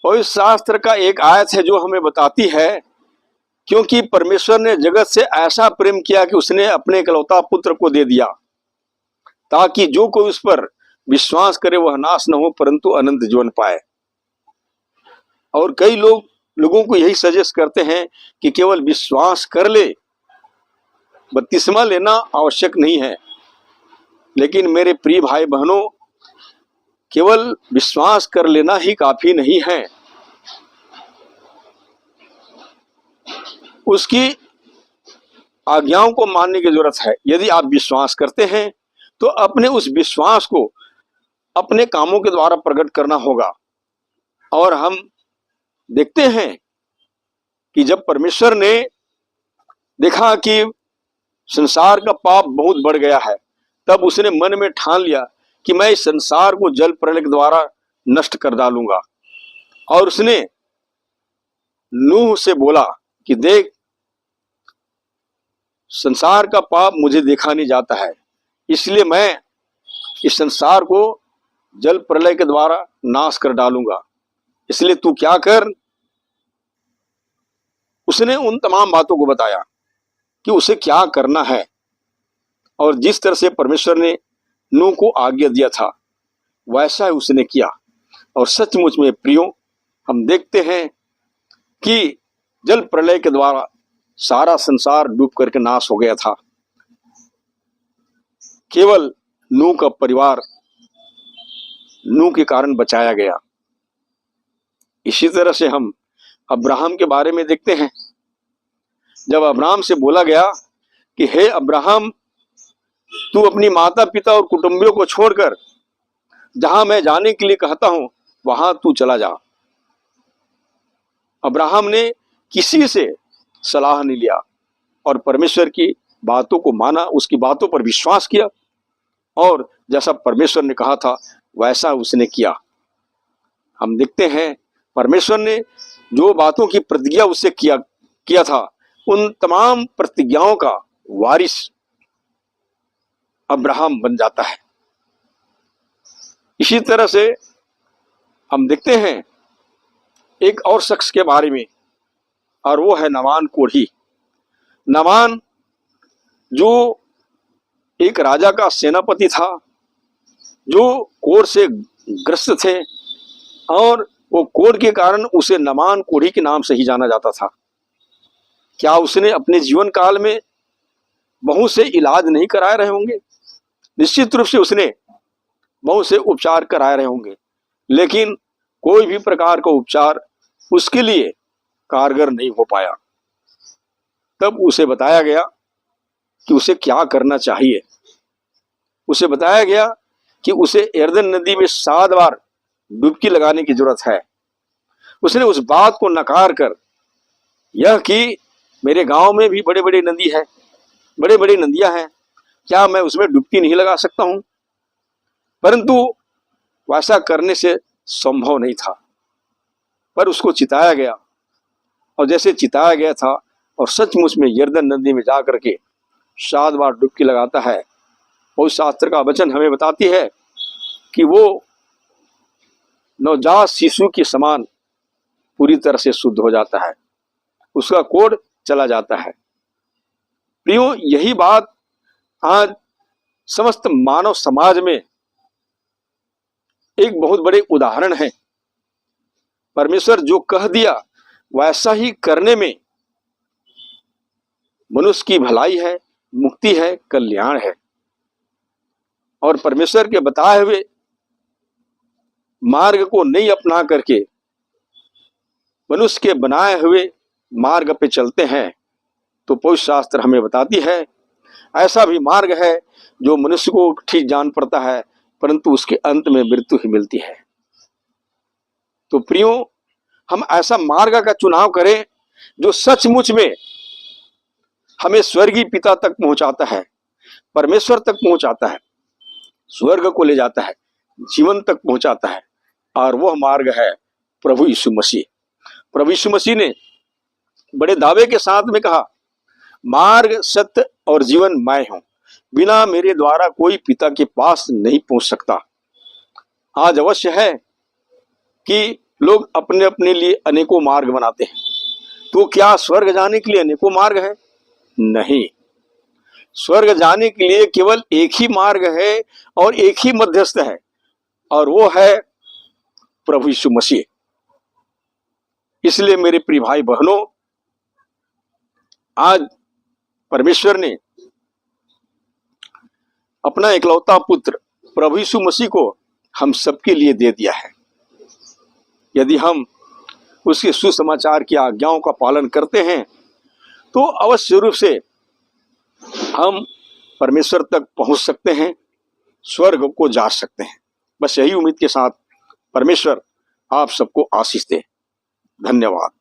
और इस शास्त्र का एक आयत है जो हमें बताती है, क्योंकि परमेश्वर ने जगत से ऐसा प्रेम किया कि उसने अपने इकलौता पुत्र को दे दिया, ताकि जो कोई उस पर विश्वास करे वह नाश न हो परंतु अनंत जीवन पाए। और कई लोगों को यही सजेस्ट करते हैं कि केवल विश्वास कर ले, बपतिस्मा लेना आवश्यक नहीं है। लेकिन मेरे प्रिय भाई बहनों, केवल विश्वास कर लेना ही काफी नहीं है, उसकी आज्ञाओं को मानने की जरूरत है। यदि आप विश्वास करते हैं तो अपने उस विश्वास को अपने कामों के द्वारा प्रकट करना होगा। और हम देखते हैं कि जब परमेश्वर ने देखा कि संसार का पाप बहुत बढ़ गया है, तब उसने मन में ठान लिया कि मैं इस संसार को जल प्रलय के द्वारा नष्ट कर डालूंगा। और उसने नूह से बोला कि देख, संसार का पाप मुझे देखा नहीं जाता है, इसलिए मैं इस संसार को जल प्रलय के द्वारा नाश कर डालूंगा, इसलिए तू क्या कर। उसने उन तमाम बातों को बताया कि उसे क्या करना है, और जिस तरह से परमेश्वर ने नूह को आज्ञा दिया था वैसा ही उसने किया। और सचमुच में प्रियो, हम देखते हैं कि जल प्रलय के द्वारा सारा संसार डूब करके नाश हो गया था। केवल नूह का परिवार नूह के कारण बचाया गया। इसी तरह से हम अब्राहम के बारे में देखते हैं। जब अब्राहम से बोला गया कि हे अब्राहम, तू अपनी माता पिता और कुटुंबियों को छोड़कर जहां मैं जाने के लिए कहता हूं वहां तू चला जा। अब्राहम ने किसी से सलाह नहीं लिया और परमेश्वर की बातों को माना, उसकी बातों पर विश्वास किया, और जैसा परमेश्वर ने कहा था वैसा उसने किया। हम देखते हैं परमेश्वर ने जो बातों की प्रतिज्ञा उससे किया था, उन तमाम प्रतिज्ञाओं का वारिस अब्राहम बन जाता है। इसी तरह से हम देखते हैं एक और शख्स के बारे में, और वो है नामान कोढ़ी। नामान जो एक राजा का सेनापति था, जो कोढ़ से ग्रस्त थे, और वो कोढ़ के कारण उसे नामान कोढ़ी के नाम से ही जाना जाता था। क्या उसने अपने जीवन काल में बहुत से इलाज नहीं कराए रहे होंगे? निश्चित रूप से उसने बहुत से उपचार कराए रहे होंगे, लेकिन कोई भी प्रकार का उपचार उसके लिए कारगर नहीं हो पाया। तब उसे बताया गया कि उसे क्या करना चाहिए। उसे बताया गया कि उसे यरदन नदी में 7 बार डुबकी लगाने की जरूरत है। उसने उस बात को नकार कर यह कि मेरे गांव में भी बड़े बड़े नदी है, बड़े बड़ी नदियां हैं, क्या मैं उसमें डुबकी नहीं लगा सकता हूं? परंतु वैसा करने से संभव नहीं था। पर उसको चिताया गया, और जैसे चिताया गया था और सचमुच में यरदन नदी में जाकर के 7 बार डुबकी लगाता है, और शास्त्र का वचन हमें बताती है कि वो नवजात शिशु के समान पूरी तरह से शुद्ध हो जाता है, उसका कोढ़ चला जाता है। प्रियो, यही बात आज समस्त मानव समाज में एक बहुत बड़े उदाहरण है। परमेश्वर जो कह दिया वैसा ही करने में मनुष्य की भलाई है, मुक्ति है, कल्याण है। और परमेश्वर के बताए हुए मार्ग को नहीं अपना करके मनुष्य के बनाए हुए मार्ग पे चलते हैं, तो पवित्र शास्त्र हमें बताती है ऐसा भी मार्ग है जो मनुष्य को ठीक जान पड़ता है, परंतु उसके अंत में मृत्यु ही मिलती है। तो प्रियो, हम ऐसा मार्ग का चुनाव करें जो सचमुच में हमें स्वर्गीय पिता तक पहुंचाता है, परमेश्वर तक पहुंचाता है, स्वर्ग को ले जाता है, जीवन तक पहुंचाता है। और वह मार्ग है प्रभु यीशु मसीह। प्रभु यीशु मसीह ने बड़े दावे के साथ में कहा, मार्ग, सत्य और जीवन मैं हूं, बिना मेरे द्वारा कोई पिता के पास नहीं पहुंच सकता। आज अवश्य है कि लोग अपने अपने लिए अनेकों मार्ग बनाते हैं। तो क्या स्वर्ग जाने के लिए अनेकों मार्ग है? नहीं, स्वर्ग जाने के लिए केवल एक ही मार्ग है और एक ही मध्यस्थ है, और वो है प्रभु यीशु मसीह। इसलिए मेरे प्रिय भाई बहनों, आज परमेश्वर ने अपना इकलौता पुत्र प्रभु यीशु मसीह को हम सबके लिए दे दिया है। यदि हम उसके सुसमाचार की आज्ञाओं का पालन करते हैं तो अवश्य रूप से हम परमेश्वर तक पहुंच सकते हैं, स्वर्ग को जा सकते हैं। बस यही उम्मीद के साथ परमेश्वर आप सबको आशीष दे। धन्यवाद।